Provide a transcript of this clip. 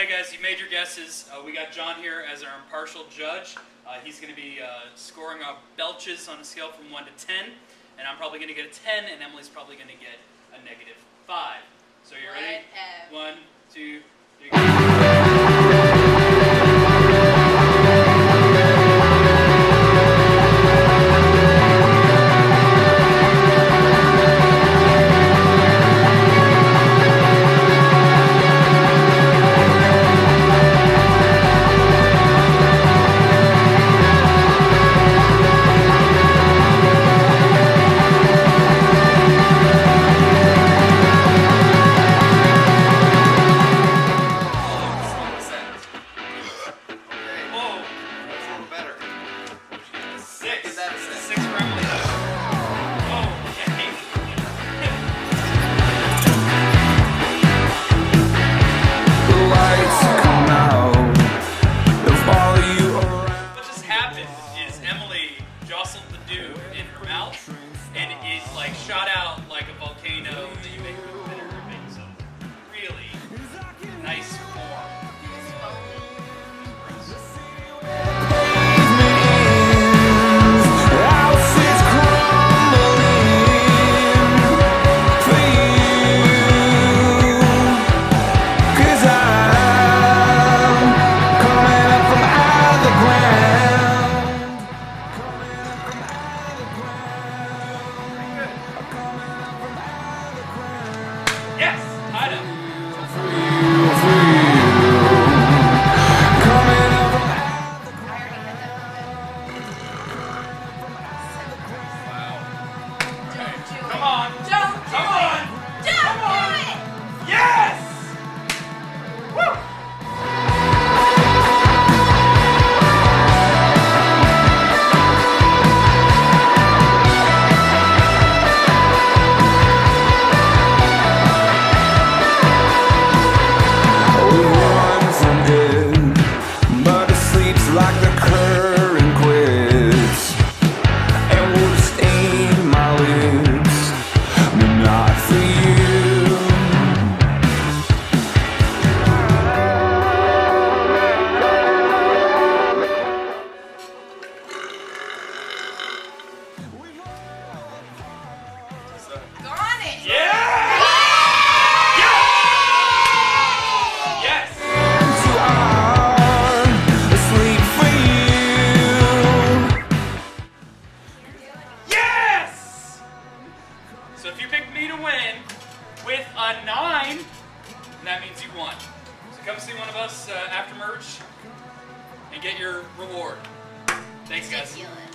hey guys, you made your guesses. We got John here as our impartial judge. He's going to be scoring our belches on a scale from 1 to 10. And I'm probably going to get a 10, and Emily's probably going to get a -5. So you ready? 1, 2, 3, go. And it like shot out like a volcano that you make with vinegar and make some really nice form. Yes, I know. Come on. Don't do it. Don't do it. Yes! Woo! Like the current quits, and will stain my lips, but not for you. Got it. Yeah! So if you pick me to win with a 9, that means you won. So come see one of us after merch and get your reward. Thanks, guys. Ridiculous.